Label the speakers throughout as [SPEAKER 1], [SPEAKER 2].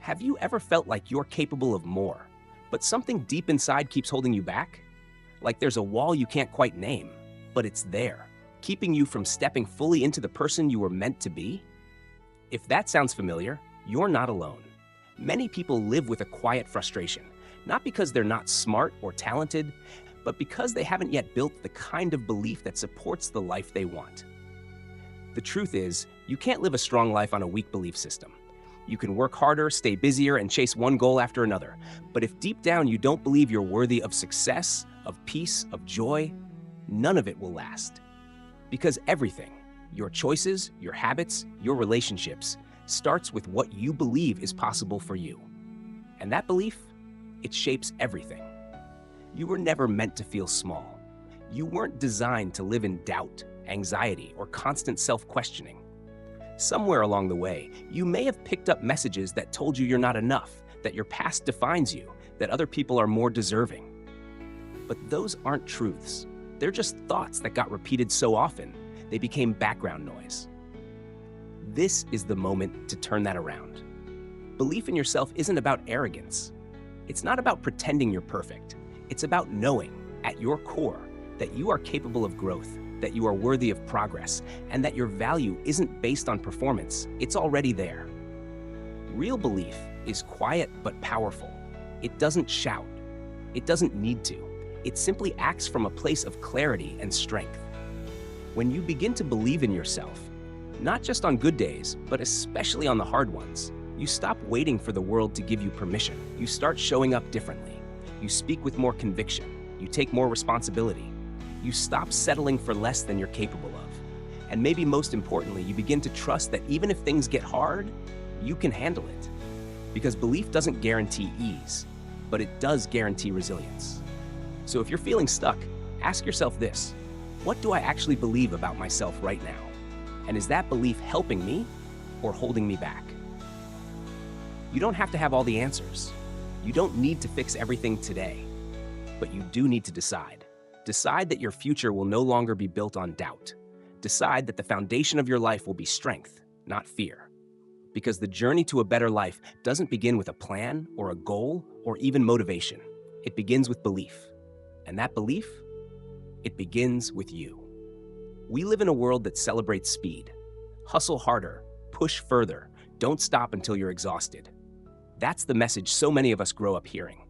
[SPEAKER 1] Have you ever felt like you're capable of more, but something deep inside keeps holding you back? Like there's a wall you can't quite name, but it's there, keeping you from stepping fully into the person you were meant to be? If that sounds familiar, you're not alone. Many people live with a quiet frustration, not because they're not smart or talented, but because they haven't yet built the kind of belief that supports the life they want. The truth is, you can't live a strong life on a weak belief system. You can work harder, stay busier, and chase one goal after another. But if deep down you don't believe you're worthy of success, of peace, of joy, none of it will last. Because everything, your choices, your habits, your relationships, starts with what you believe is possible for you. And that belief, it shapes everything. You were never meant to feel small. You weren't designed to live in doubt, anxiety, or constant self-questioning. Somewhere along the way, you may have picked up messages that told you you're not enough, that your past defines you, that other people are more deserving. But those aren't truths. They're just thoughts that got repeated so often, they became background noise. This is the moment to turn that around. Belief in yourself isn't about arrogance. It's not about pretending you're perfect. It's about knowing, at your core, that you are capable of growth, that you are worthy of progress, and that your value isn't based on performance. It's already there. Real belief is quiet but powerful. It doesn't shout. It doesn't need to. It simply acts from a place of clarity and strength. When you begin to believe in yourself, not just on good days, but especially on the hard ones, you stop waiting for the world to give you permission. You start showing up differently. You speak with more conviction. You take more responsibility. You stop settling for less than you're capable of. And maybe most importantly, you begin to trust that even if things get hard, you can handle it. Because belief doesn't guarantee ease, but it does guarantee resilience. So if you're feeling stuck, ask yourself this: what do I actually believe about myself right now? And is that belief helping me or holding me back? You don't have to have all the answers. You don't need to fix everything today, but you do need to decide. Decide that your future will no longer be built on doubt. Decide that the foundation of your life will be strength, not fear. Because the journey to a better life doesn't begin with a plan or a goal or even motivation. It begins with belief. And that belief, it begins with you. We live in a world that celebrates speed. Hustle harder, push further, don't stop until you're exhausted. That's the message so many of us grow up hearing.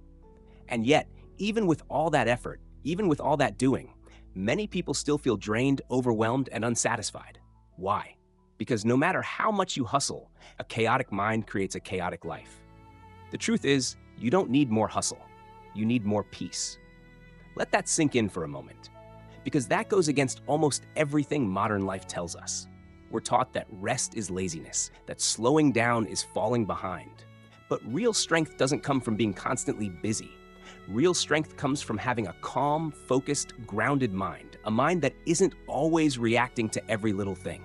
[SPEAKER 1] And yet, even with all that effort, even with all that doing, many people still feel drained, overwhelmed, and unsatisfied. Why? Because no matter how much you hustle, a chaotic mind creates a chaotic life. The truth is, you don't need more hustle. You need more peace. Let that sink in for a moment, because that goes against almost everything modern life tells us. We're taught that rest is laziness, that slowing down is falling behind. But real strength doesn't come from being constantly busy. Real strength comes from having a calm, focused, grounded mind, a mind that isn't always reacting to every little thing.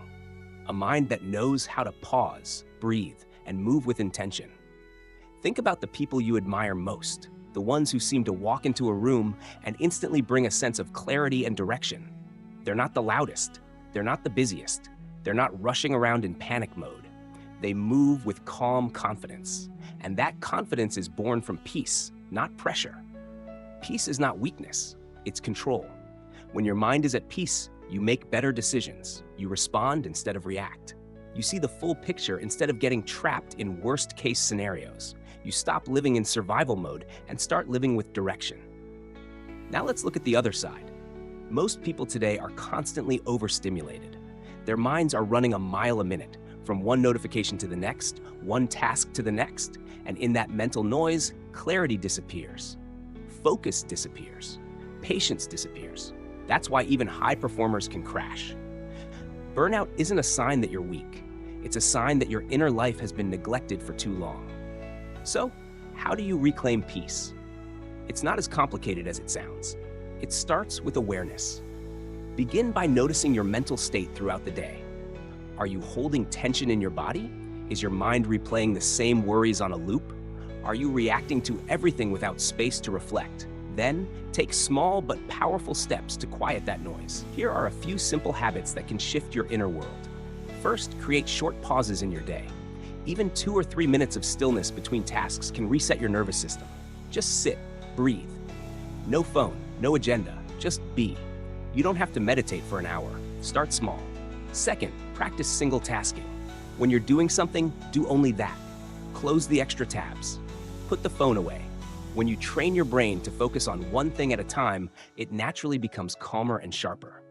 [SPEAKER 1] A mind that knows how to pause, breathe, and move with intention. Think about the people you admire most, the ones who seem to walk into a room and instantly bring a sense of clarity and direction. They're not the loudest. They're not the busiest. They're not rushing around in panic mode. They move with calm confidence. And that confidence is born from peace, not pressure. Peace is not weakness, it's control. When your mind is at peace, you make better decisions. You respond instead of react. You see the full picture instead of getting trapped in worst-case scenarios. You stop living in survival mode and start living with direction. Now let's look at the other side. Most people today are constantly overstimulated. Their minds are running a mile a minute, from one notification to the next, one task to the next, and in that mental noise, clarity disappears. Focus disappears. Patience disappears. That's why even high performers can crash. Burnout isn't a sign that you're weak. It's a sign that your inner life has been neglected for too long. So, how do you reclaim peace? It's not as complicated as it sounds. It starts with awareness. Begin by noticing your mental state throughout the day. Are you holding tension in your body? Is your mind replaying the same worries on a loop? Are you reacting to everything without space to reflect? Then, take small but powerful steps to quiet that noise. Here are a few simple habits that can shift your inner world. First, create short pauses in your day. Even 2 or 3 minutes of stillness between tasks can reset your nervous system. Just sit, breathe. No phone, no agenda, just be. You don't have to meditate for an hour. Start small. Second, practice single tasking. When you're doing something, do only that. Close the extra tabs. Put the phone away. When you train your brain to focus on one thing at a time, it naturally becomes calmer and sharper.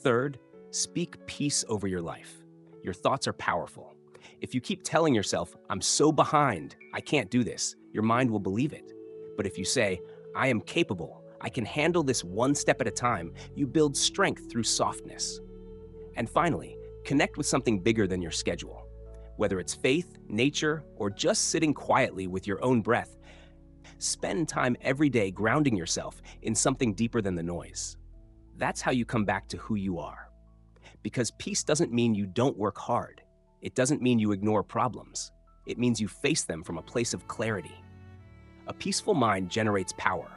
[SPEAKER 1] Third, speak peace over your life. Your thoughts are powerful. If you keep telling yourself, "I'm so behind, I can't do this," your mind will believe it. But if you say, "I am capable, I can handle this one step at a time," you build strength through softness. And finally, connect with something bigger than your schedule. Whether it's faith, nature, or just sitting quietly with your own breath, spend time every day grounding yourself in something deeper than the noise. That's how you come back to who you are. Because peace doesn't mean you don't work hard. It doesn't mean you ignore problems. It means you face them from a place of clarity. A peaceful mind generates power.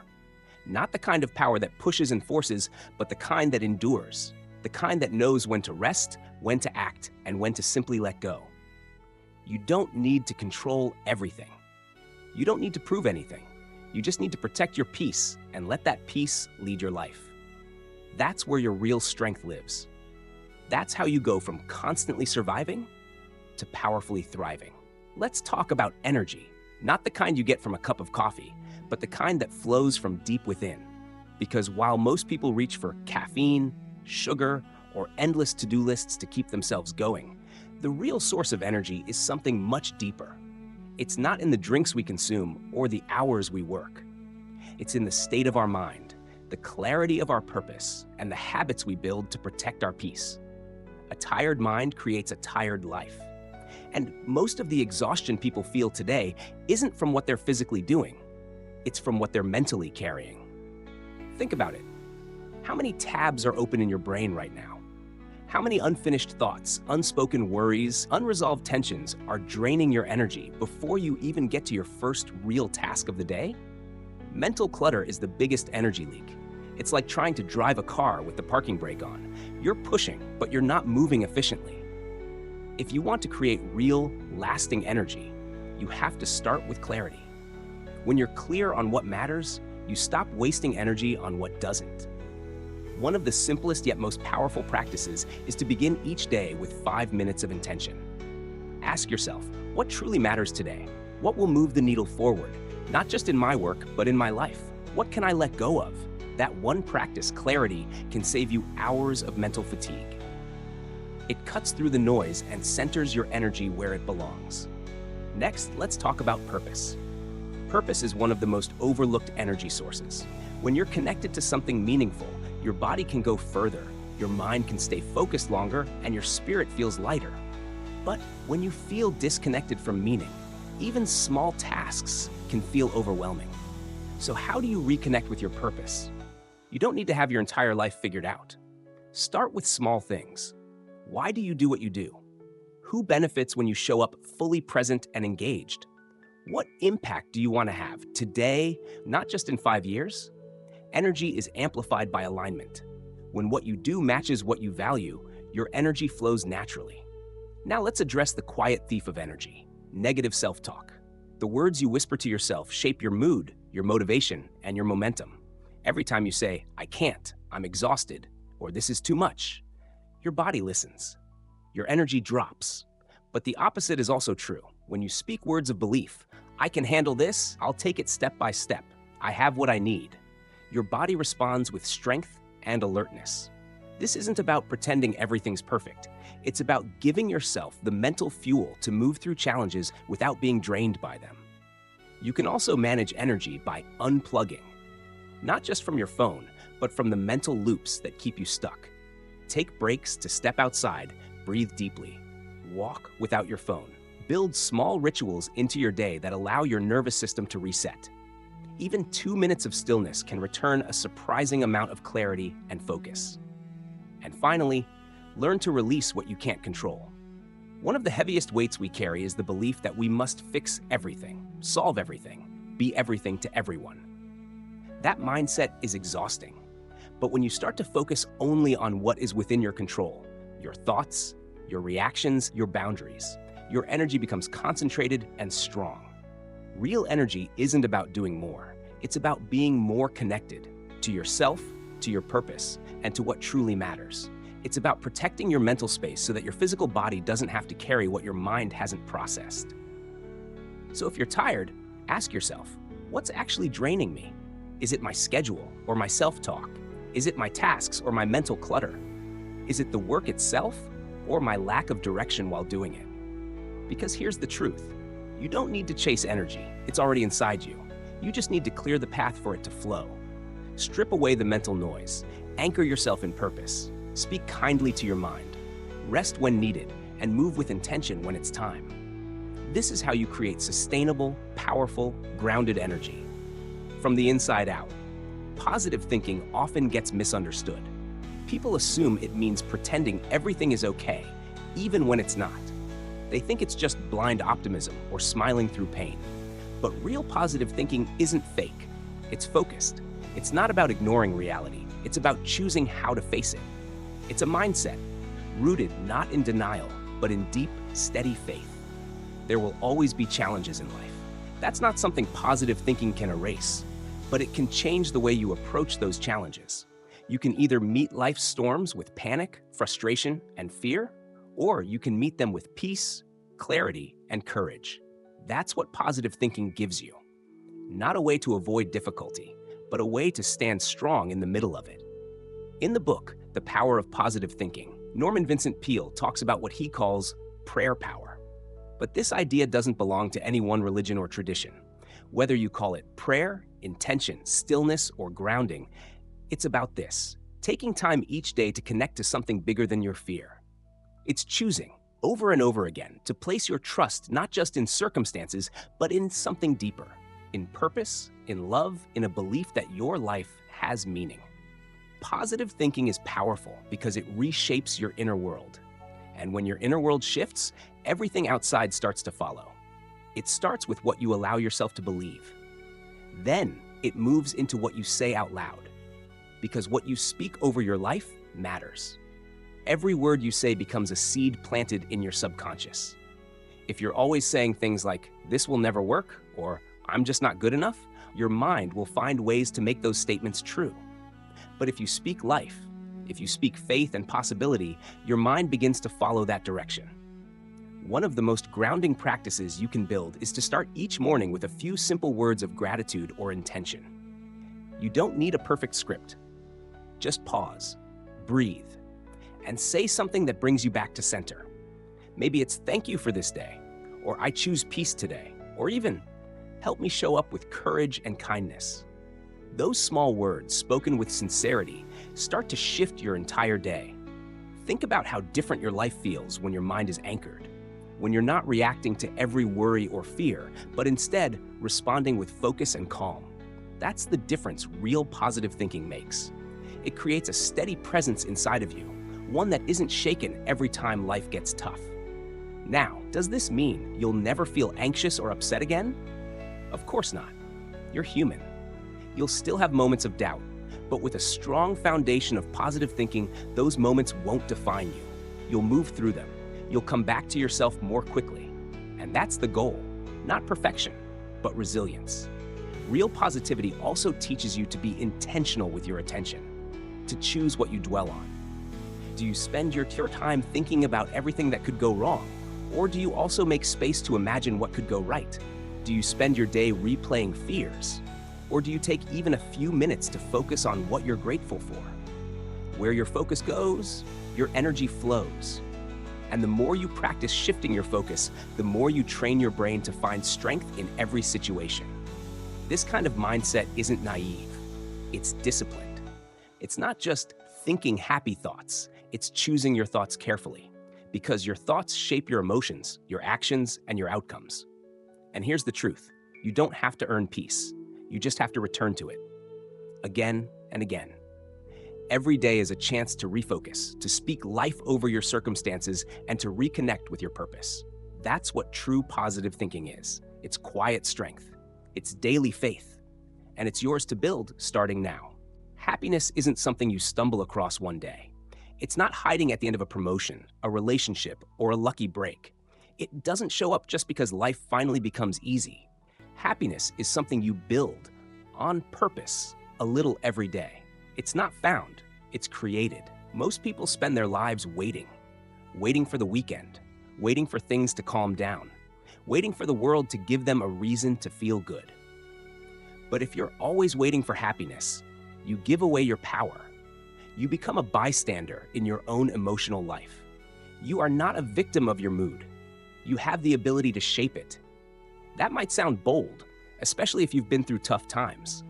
[SPEAKER 1] Not the kind of power that pushes and forces, but the kind that endures. The kind that knows when to rest, when to act, and when to simply let go. You don't need to control everything. You don't need to prove anything. You just need to protect your peace and let that peace lead your life. That's where your real strength lives. That's how you go from constantly surviving to powerfully thriving. Let's talk about energy, not the kind you get from a cup of coffee, but the kind that flows from deep within. Because while most people reach for caffeine, sugar, or endless to-do lists to keep themselves going, the real source of energy is something much deeper. It's not in the drinks we consume or the hours we work. It's in the state of our mind, the clarity of our purpose, and the habits we build to protect our peace. A tired mind creates a tired life. And most of the exhaustion people feel today isn't from what they're physically doing. It's from what they're mentally carrying. Think about it. How many tabs are open in your brain right now? How many unfinished thoughts, unspoken worries, unresolved tensions are draining your energy before you even get to your first real task of the day? Mental clutter is the biggest energy leak. It's like trying to drive a car with the parking brake on. You're pushing, but you're not moving efficiently. If you want to create real, lasting energy, you have to start with clarity. When you're clear on what matters, you stop wasting energy on what doesn't. One of the simplest yet most powerful practices is to begin each day with 5 minutes of intention. Ask yourself, what truly matters today? What will move the needle forward? Not just in my work, but in my life. What can I let go of? That one practice, clarity, can save you hours of mental fatigue. It cuts through the noise and centers your energy where it belongs. Next, let's talk about purpose. Purpose is one of the most overlooked energy sources. When you're connected to something meaningful, your body can go further, your mind can stay focused longer, and your spirit feels lighter. But when you feel disconnected from meaning, even small tasks can feel overwhelming. So how do you reconnect with your purpose? You don't need to have your entire life figured out. Start with small things. Why do you do what you do? Who benefits when you show up fully present and engaged? What impact do you want to have today, not just in 5 years? Energy is amplified by alignment. When what you do matches what you value, your energy flows naturally. Now let's address the quiet thief of energy, negative self-talk. The words you whisper to yourself shape your mood, your motivation, and your momentum. Every time you say, "I can't," "I'm exhausted," or "this is too much," your body listens. Your energy drops. But the opposite is also true. When you speak words of belief, "I can handle this, I'll take it step by step, I have what I need," your body responds with strength and alertness. This isn't about pretending everything's perfect. It's about giving yourself the mental fuel to move through challenges without being drained by them. You can also manage energy by unplugging. Not just from your phone, but from the mental loops that keep you stuck. Take breaks to step outside, breathe deeply, walk without your phone. Build small rituals into your day that allow your nervous system to reset. Even 2 minutes of stillness can return a surprising amount of clarity and focus. And finally, learn to release what you can't control. One of the heaviest weights we carry is the belief that we must fix everything, solve everything, be everything to everyone. That mindset is exhausting. But when you start to focus only on what is within your control, your thoughts, your reactions, your boundaries, your energy becomes concentrated and strong. Real energy isn't about doing more. It's about being more connected to yourself, to your purpose, and to what truly matters. It's about protecting your mental space so that your physical body doesn't have to carry what your mind hasn't processed. So if you're tired, ask yourself, what's actually draining me? Is it my schedule or my self-talk? Is it my tasks or my mental clutter? Is it the work itself or my lack of direction while doing it? Because here's the truth. You don't need to chase energy. It's already inside you. You just need to clear the path for it to flow. Strip away the mental noise. Anchor yourself in purpose. Speak kindly to your mind. Rest when needed and move with intention when it's time. This is how you create sustainable, powerful, grounded energy. From the inside out, positive thinking often gets misunderstood. People assume it means pretending everything is okay, even when it's not. They think it's just blind optimism or smiling through pain. But real positive thinking isn't fake. It's focused. It's not about ignoring reality. It's about choosing how to face it. It's a mindset, rooted not in denial, but in deep, steady faith. There will always be challenges in life. That's not something positive thinking can erase, but it can change the way you approach those challenges. You can either meet life's storms with panic, frustration, and fear, or you can meet them with peace, clarity, and courage. That's what positive thinking gives you. Not a way to avoid difficulty, but a way to stand strong in the middle of it. In the book, The Power of Positive Thinking, Norman Vincent Peale talks about what he calls prayer power. But this idea doesn't belong to any one religion or tradition. Whether you call it prayer, intention, stillness, or grounding, it's about this: taking time each day to connect to something bigger than your fear. It's choosing, over and over again, to place your trust not just in circumstances, but in something deeper, in purpose, in love, in a belief that your life has meaning. Positive thinking is powerful because it reshapes your inner world. And when your inner world shifts, everything outside starts to follow. It starts with what you allow yourself to believe. Then it moves into what you say out loud. Because what you speak over your life matters. Every word you say becomes a seed planted in your subconscious. If you're always saying things like, "This will never work," or "I'm just not good enough," your mind will find ways to make those statements true. But if you speak life, if you speak faith and possibility, your mind begins to follow that direction. One of the most grounding practices you can build is to start each morning with a few simple words of gratitude or intention. You don't need a perfect script. Just pause, breathe, and say something that brings you back to center. Maybe it's "Thank you for this day," or "I choose peace today," or even "Help me show up with courage and kindness." Those small words, spoken with sincerity, start to shift your entire day. Think about how different your life feels when your mind is anchored, when you're not reacting to every worry or fear, but instead responding with focus and calm. That's the difference real positive thinking makes. It creates a steady presence inside of you, one that isn't shaken every time life gets tough. Now, does this mean you'll never feel anxious or upset again? Of course not. You're human. You'll still have moments of doubt, but with a strong foundation of positive thinking, those moments won't define you. You'll move through them. You'll come back to yourself more quickly. And that's the goal. Not perfection, but resilience. Real positivity also teaches you to be intentional with your attention, to choose what you dwell on. Do you spend your time thinking about everything that could go wrong? Or do you also make space to imagine what could go right? Do you spend your day replaying fears? Or do you take even a few minutes to focus on what you're grateful for? Where your focus goes, your energy flows. And the more you practice shifting your focus, the more you train your brain to find strength in every situation. This kind of mindset isn't naive, it's disciplined. It's not just thinking happy thoughts, it's choosing your thoughts carefully. Because your thoughts shape your emotions, your actions, and your outcomes. And here's the truth, you don't have to earn peace. You just have to return to it, again and again. Every day is a chance to refocus, to speak life over your circumstances, and to reconnect with your purpose. That's what true positive thinking is. It's quiet strength. It's daily faith. And it's yours to build starting now. Happiness isn't something you stumble across one day. It's not hiding at the end of a promotion, a relationship, or a lucky break. It doesn't show up just because life finally becomes easy. Happiness is something you build on purpose, a little every day. It's not found, it's created. Most people spend their lives waiting for the weekend, waiting for things to calm down, waiting for the world to give them a reason to feel good. But if you're always waiting for happiness, you give away your power. You become a bystander in your own emotional life. You are not a victim of your mood. You have the ability to shape it. That might sound bold, especially if you've been through tough times.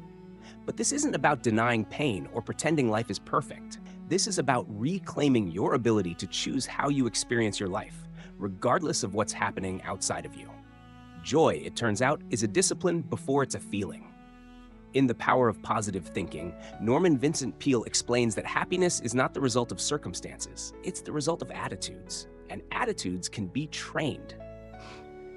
[SPEAKER 1] But this isn't about denying pain or pretending life is perfect. This is about reclaiming your ability to choose how you experience your life, regardless of what's happening outside of you. Joy, it turns out, is a discipline before it's a feeling. In The Power of Positive Thinking, Norman Vincent Peale explains that happiness is not the result of circumstances, it's the result of attitudes. And attitudes can be trained.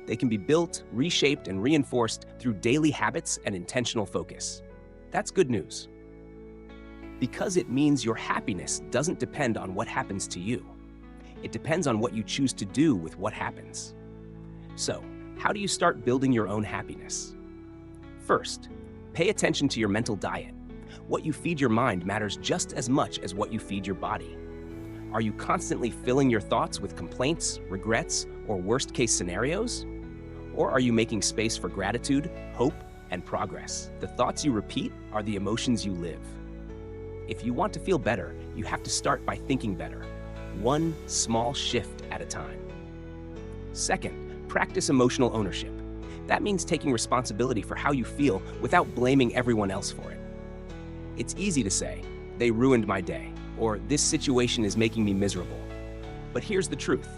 [SPEAKER 1] They can be built, reshaped, and reinforced through daily habits and intentional focus. That's good news. Because it means your happiness doesn't depend on what happens to you. It depends on what you choose to do with what happens. So, how do you start building your own happiness? First, pay attention to your mental diet. What you feed your mind matters just as much as what you feed your body. Are you constantly filling your thoughts with complaints, regrets, or worst-case scenarios? Or are you making space for gratitude, hope, and progress? The thoughts you repeat are the emotions you live. If you want to feel better, you have to start by thinking better, one small shift at a time. Second, practice emotional ownership. That means taking responsibility for how you feel without blaming everyone else for it. It's easy to say, "They ruined my day," or "This situation is making me miserable." But here's the truth.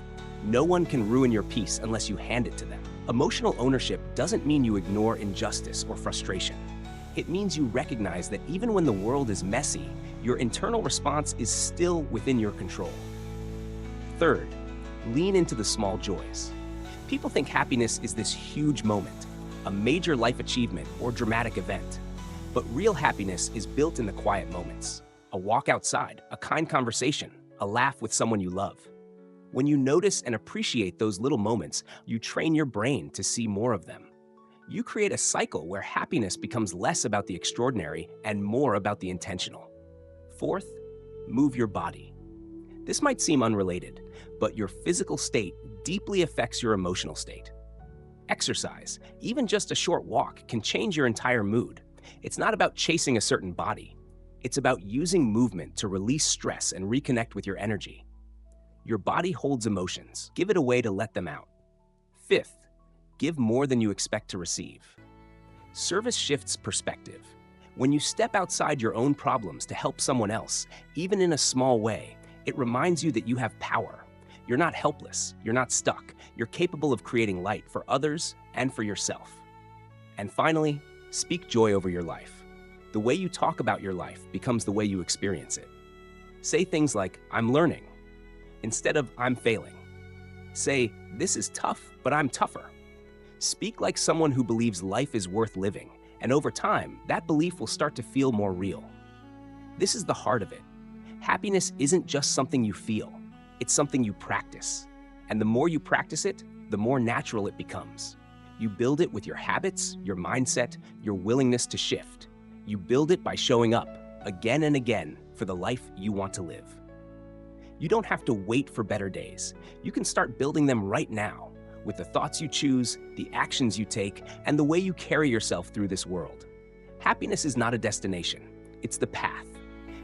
[SPEAKER 1] No one can ruin your peace unless you hand it to them. Emotional ownership doesn't mean you ignore injustice or frustration. It means you recognize that even when the world is messy, your internal response is still within your control. Third, lean into the small joys. People think happiness is this huge moment, a major life achievement or dramatic event. But real happiness is built in the quiet moments. A walk outside, a kind conversation, a laugh with someone you love. When you notice and appreciate those little moments, you train your brain to see more of them. You create a cycle where happiness becomes less about the extraordinary and more about the intentional. Fourth, move your body. This might seem unrelated, but your physical state deeply affects your emotional state. Exercise, even just a short walk, can change your entire mood. It's not about chasing a certain body. It's about using movement to release stress and reconnect with your energy. Your body holds emotions. Give it a way to let them out. Fifth, give more than you expect to receive. Service shifts perspective. When you step outside your own problems to help someone else, even in a small way, it reminds you that you have power. You're not helpless. You're not stuck. You're capable of creating light for others and for yourself. And finally, speak joy over your life. The way you talk about your life becomes the way you experience it. Say things like, "I'm learning," instead of "I'm failing." Say, "This is tough, but I'm tougher." Speak like someone who believes life is worth living, and over time, that belief will start to feel more real. This is the heart of it. Happiness isn't just something you feel, it's something you practice. And the more you practice it, the more natural it becomes. You build it with your habits, your mindset, your willingness to shift. You build it by showing up, again and again, for the life you want to live. You don't have to wait for better days. You can start building them right now, with the thoughts you choose, the actions you take, and the way you carry yourself through this world. Happiness is not a destination, it's the path.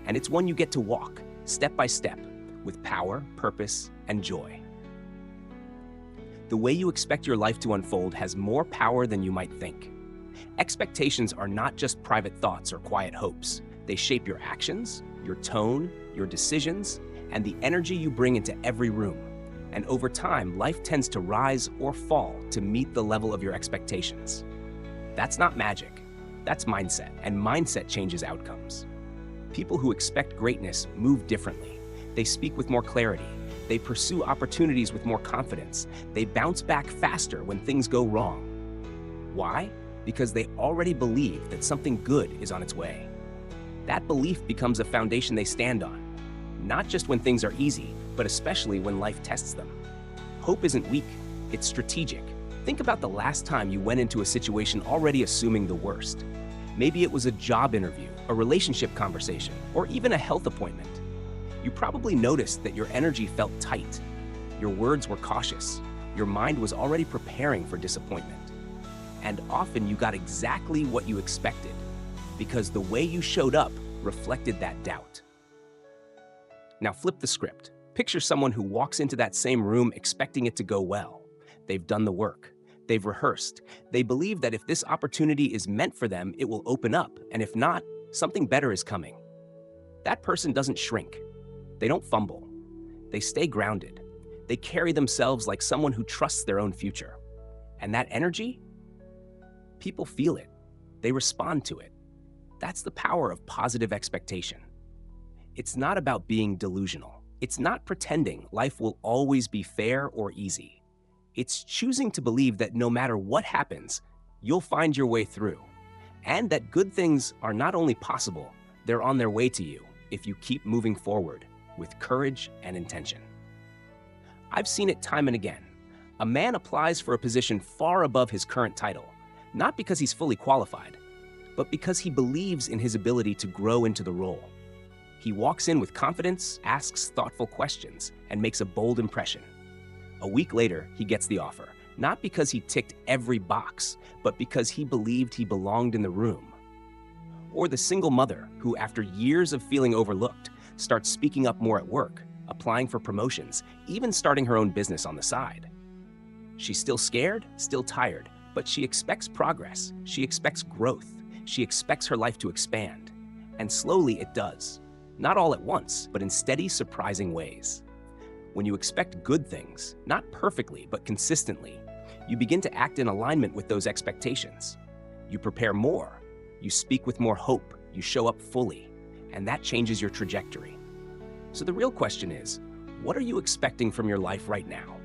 [SPEAKER 1] And it's one you get to walk, step by step, with power, purpose, and joy. The way you expect your life to unfold has more power than you might think. Expectations are not just private thoughts or quiet hopes. They shape your actions, your tone, your decisions, and the energy you bring into every room. And over time, life tends to rise or fall to meet the level of your expectations. That's not magic. That's mindset, and mindset changes outcomes. People who expect greatness move differently. They speak with more clarity. They pursue opportunities with more confidence. They bounce back faster when things go wrong. Why? Because they already believe that something good is on its way. That belief becomes a foundation they stand on, not just when things are easy, but especially when life tests them. Hope isn't weak, It's strategic. Think about the last time you went into a situation already assuming the worst. Maybe it was a job interview, a relationship conversation, or even a health appointment. You probably noticed that your energy felt tight. Your words were cautious. Your mind was already preparing for disappointment. And often you got exactly what you expected, because the way you showed up reflected that doubt. Now flip the script. Picture someone who walks into that same room expecting it to go well. They've done the work. They've rehearsed. They believe that if this opportunity is meant for them, it will open up, and if not, something better is coming. That person doesn't shrink. They don't fumble. They stay grounded. They carry themselves like someone who trusts their own future. And that energy? People feel it. They respond to it. That's the power of positive expectation. It's not about being delusional. It's not pretending life will always be fair or easy. It's choosing to believe that no matter what happens, you'll find your way through. And that good things are not only possible, they're on their way to you if you keep moving forward with courage and intention. I've seen it time and again. A man applies for a position far above his current title, not because he's fully qualified, but because he believes in his ability to grow into the role. He walks in with confidence, asks thoughtful questions, and makes a bold impression. A week later, he gets the offer, not because he ticked every box, but because he believed he belonged in the room. Or the single mother who, after years of feeling overlooked, starts speaking up more at work, applying for promotions, even starting her own business on the side. She's still scared, still tired, but she expects progress, she expects growth, she expects her life to expand. And slowly it does. Not all at once, but in steady, surprising ways. When you expect good things, not perfectly, but consistently, you begin to act in alignment with those expectations. You prepare more, you speak with more hope, you show up fully, and that changes your trajectory. So the real question is, what are you expecting from your life right now?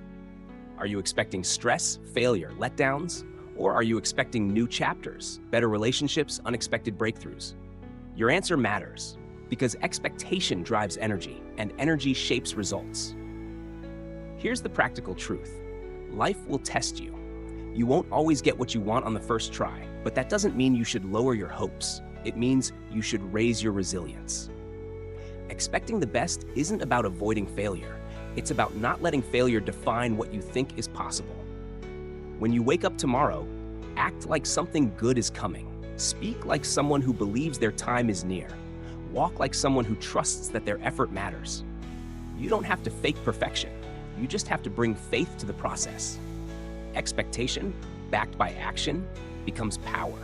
[SPEAKER 1] Are you expecting stress, failure, letdowns? Or are you expecting new chapters, better relationships, unexpected breakthroughs? Your answer matters, because expectation drives energy, and energy shapes results. Here's the practical truth. Life will test you. You won't always get what you want on the first try, but that doesn't mean you should lower your hopes. It means you should raise your resilience. Expecting the best isn't about avoiding failure. It's about not letting failure define what you think is possible. When you wake up tomorrow, act like something good is coming. Speak like someone who believes their time is near. Walk like someone who trusts that their effort matters. You don't have to fake perfection. You just have to bring faith to the process. Expectation, backed by action, becomes power.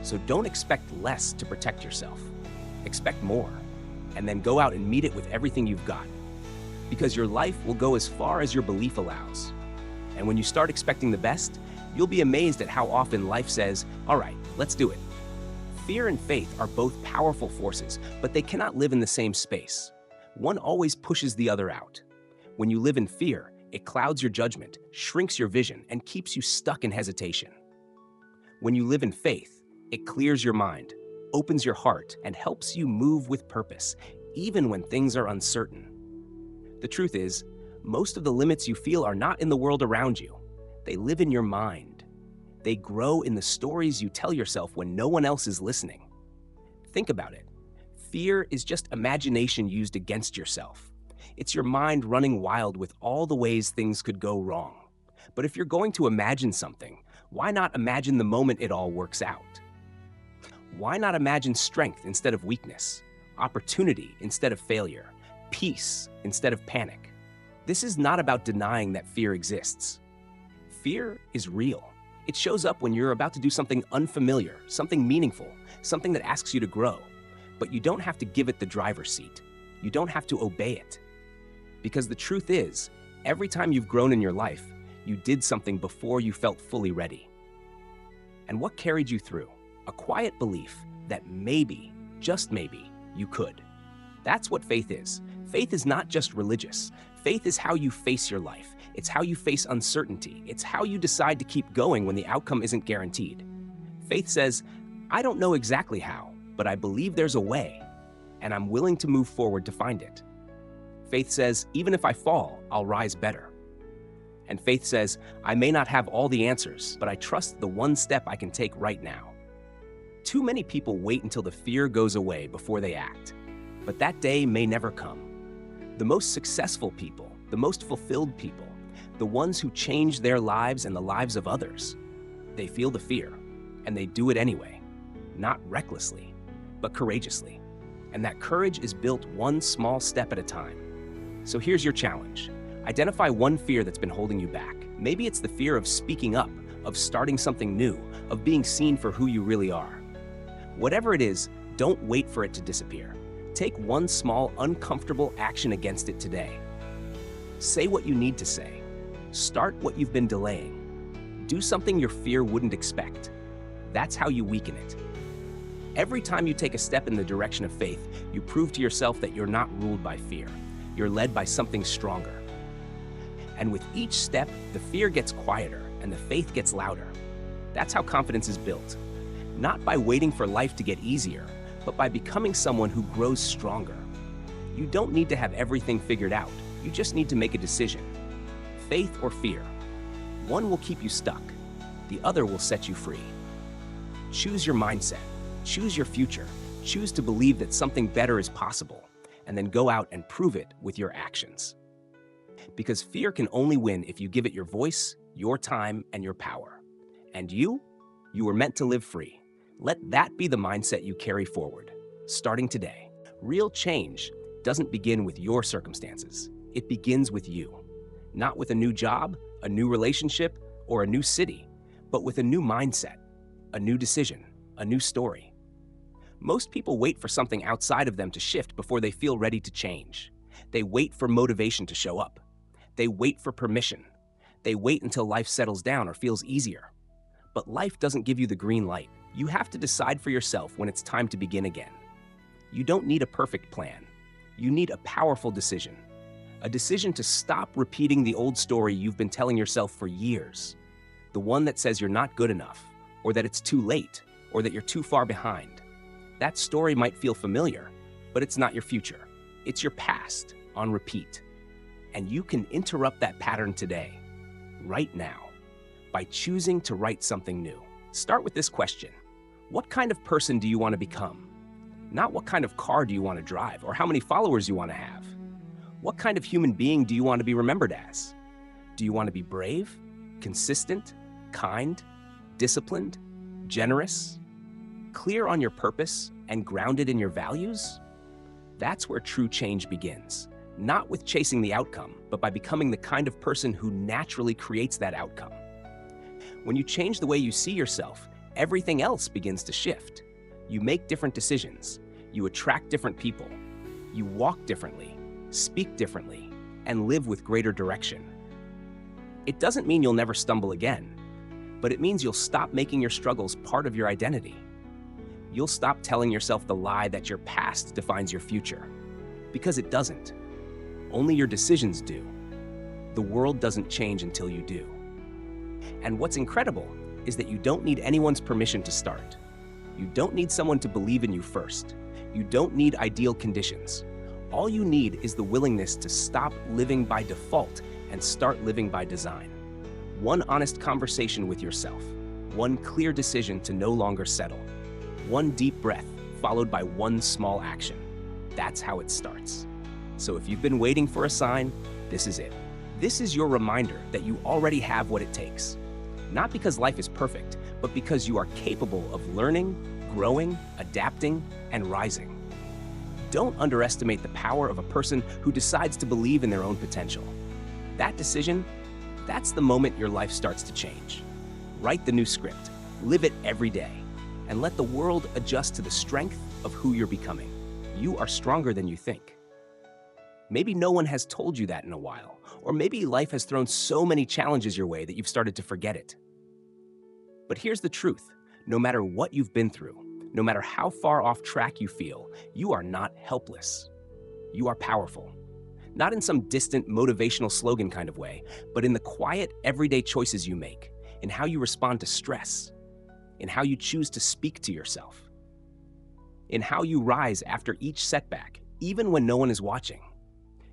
[SPEAKER 1] So don't expect less to protect yourself. Expect more, and then go out and meet it with everything you've got. Because your life will go as far as your belief allows. And when you start expecting the best, you'll be amazed at how often life says, "All right, let's do it." Fear and faith are both powerful forces, but they cannot live in the same space. One always pushes the other out. When you live in fear, it clouds your judgment, shrinks your vision, and keeps you stuck in hesitation. When you live in faith, it clears your mind, opens your heart, and helps you move with purpose, even when things are uncertain. The truth is, most of the limits you feel are not in the world around you. They live in your mind. They grow in the stories you tell yourself when no one else is listening. Think about it. Fear is just imagination used against yourself. It's your mind running wild with all the ways things could go wrong. But if you're going to imagine something, why not imagine the moment it all works out? Why not imagine strength instead of weakness, opportunity instead of failure, peace instead of panic? This is not about denying that fear exists. Fear is real. It shows up when you're about to do something unfamiliar, something meaningful, something that asks you to grow. But you don't have to give it the driver's seat. You don't have to obey it. Because the truth is, every time you've grown in your life, you did something before you felt fully ready. And what carried you through? A quiet belief that maybe, just maybe, you could. That's what faith is. Faith is not just religious. Faith is how you face your life. It's how you face uncertainty. It's how you decide to keep going when the outcome isn't guaranteed. Faith says, I don't know exactly how, but I believe there's a way, and I'm willing to move forward to find it. Faith says, even if I fall, I'll rise better. And faith says, I may not have all the answers, but I trust the one step I can take right now. Too many people wait until the fear goes away before they act, but that day may never come. The most successful people, the most fulfilled people, the ones who change their lives and the lives of others, they feel the fear, and they do it anyway, not recklessly, but courageously. And that courage is built one small step at a time. So here's your challenge. Identify one fear that's been holding you back. Maybe it's the fear of speaking up, of starting something new, of being seen for who you really are. Whatever it is, don't wait for it to disappear. Take one small, uncomfortable action against it today. Say what you need to say. Start what you've been delaying. Do something your fear wouldn't expect. That's how you weaken it. Every time you take a step in the direction of faith, you prove to yourself that you're not ruled by fear. You're led by something stronger. And with each step, the fear gets quieter and the faith gets louder. That's how confidence is built. Not by waiting for life to get easier, but by becoming someone who grows stronger. You don't need to have everything figured out. You just need to make a decision. Faith or fear. One will keep you stuck. The other will set you free. Choose your mindset. Choose your future. Choose to believe that something better is possible, and then go out and prove it with your actions. Because fear can only win if you give it your voice, your time, and your power. And you were meant to live free. Let that be the mindset you carry forward, starting today. Real change doesn't begin with your circumstances. It begins with you. Not with a new job, a new relationship, or a new city, but with a new mindset, a new decision, a new story. Most people wait for something outside of them to shift before they feel ready to change. They wait for motivation to show up. They wait for permission. They wait until life settles down or feels easier. But life doesn't give you the green light. You have to decide for yourself when it's time to begin again. You don't need a perfect plan. You need a powerful decision. A decision to stop repeating the old story you've been telling yourself for years. The one that says you're not good enough, or that it's too late, or that you're too far behind. That story might feel familiar, but it's not your future. It's your past on repeat. And you can interrupt that pattern today, right now, by choosing to write something new. Start with this question. What kind of person do you want to become? Not what kind of car do you want to drive or how many followers you want to have. What kind of human being do you want to be remembered as? Do you want to be brave, consistent, kind, disciplined, generous, clear on your purpose, and grounded in your values? That's where true change begins. Not with chasing the outcome, but by becoming the kind of person who naturally creates that outcome. When you change the way you see yourself, everything else begins to shift. You make different decisions. You attract different people. You walk differently, speak differently, and live with greater direction. It doesn't mean you'll never stumble again, but it means you'll stop making your struggles part of your identity. You'll stop telling yourself the lie that your past defines your future, because it doesn't. Only your decisions do. The world doesn't change until you do. And what's incredible is that you don't need anyone's permission to start. You don't need someone to believe in you first. You don't need ideal conditions. All you need is the willingness to stop living by default and start living by design. One honest conversation with yourself. One clear decision to no longer settle. One deep breath followed by one small action. That's how it starts. So if you've been waiting for a sign, this is it. This is your reminder that you already have what it takes. Not because life is perfect, but because you are capable of learning, growing, adapting, and rising. Don't underestimate the power of a person who decides to believe in their own potential. That decision, that's the moment your life starts to change. Write the new script, live it every day, and let the world adjust to the strength of who you're becoming. You are stronger than you think. Maybe no one has told you that in a while, or maybe life has thrown so many challenges your way that you've started to forget it. But here's the truth. No matter what you've been through, no matter how far off track you feel, you are not helpless. You are powerful. Not in some distant motivational slogan kind of way, but in the quiet, everyday choices you make, in how you respond to stress, in how you choose to speak to yourself, in how you rise after each setback, even when no one is watching.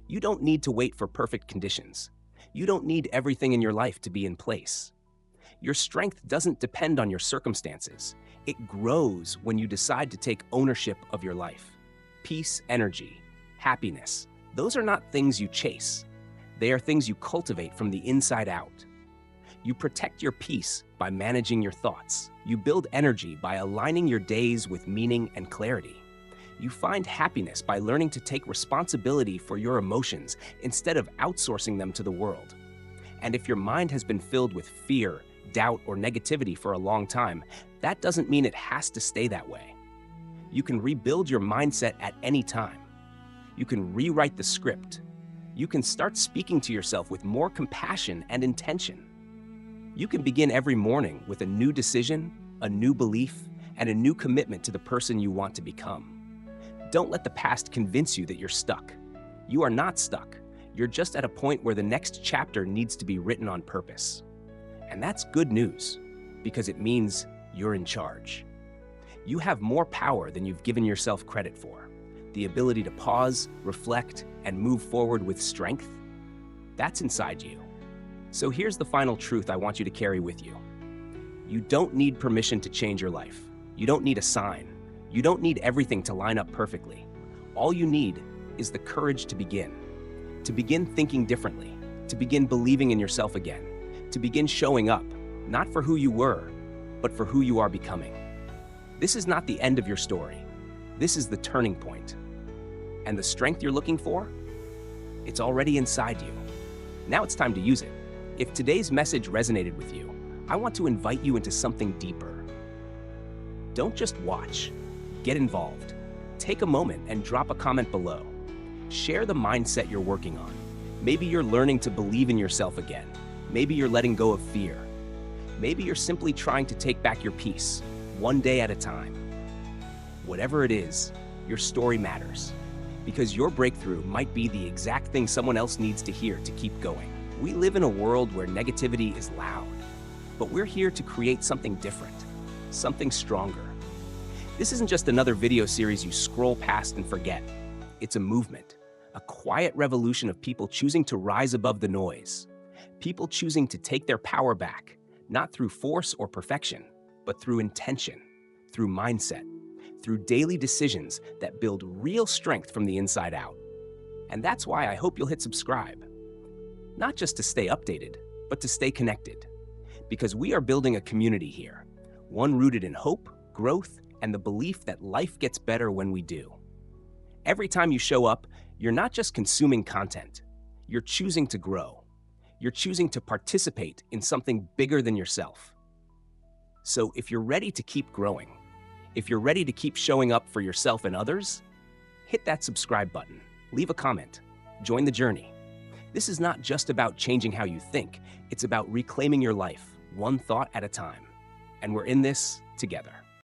[SPEAKER 1] You don't need to wait for perfect conditions. You don't need everything in your life to be in place. Your strength doesn't depend on your circumstances. It grows when you decide to take ownership of your life. Peace, energy, happiness, those are not things you chase. They are things you cultivate from the inside out. You protect your peace by managing your thoughts. You build energy by aligning your days with meaning and clarity. You find happiness by learning to take responsibility for your emotions instead of outsourcing them to the world. And if your mind has been filled with fear, doubt, or negativity for a long time, that doesn't mean it has to stay that way. You can rebuild your mindset at any time. You can rewrite the script. You can start speaking to yourself with more compassion and intention. You can begin every morning with a new decision, a new belief, and a new commitment to the person you want to become. Don't let the past convince you that you're stuck. You are not stuck. You're just at a point where the next chapter needs to be written on purpose. And that's good news, because it means you're in charge. You have more power than you've given yourself credit for. The ability to pause, reflect, and move forward with strength, that's inside you. So here's the final truth I want you to carry with you. You don't need permission to change your life. You don't need a sign. You don't need everything to line up perfectly. All you need is the courage to begin thinking differently, to begin believing in yourself again, to begin showing up, not for who you were, but for who you are becoming. This is not the end of your story. This is the turning point. And the strength you're looking for? It's already inside you. Now it's time to use it. If today's message resonated with you, I want to invite you into something deeper. Don't just watch. Get involved. Take a moment and drop a comment below. Share the mindset you're working on. Maybe you're learning to believe in yourself again. Maybe you're letting go of fear. Maybe you're simply trying to take back your peace, one day at a time. Whatever it is, your story matters, because your breakthrough might be the exact thing someone else needs to hear to keep going. We live in a world where negativity is loud, but we're here to create something different, something stronger. This isn't just another video series you scroll past and forget. It's a movement, a quiet revolution of people choosing to rise above the noise. People choosing to take their power back, not through force or perfection, but through intention, through mindset, through daily decisions that build real strength from the inside out. And that's why I hope you'll hit subscribe. Not just to stay updated, but to stay connected. Because we are building a community here, one rooted in hope, growth, and the belief that life gets better when we do. Every time you show up, you're not just consuming content, you're choosing to grow. You're choosing to participate in something bigger than yourself. So if you're ready to keep growing, if you're ready to keep showing up for yourself and others, hit that subscribe button, leave a comment, join the journey. This is not just about changing how you think, it's about reclaiming your life, one thought at a time. And we're in this together.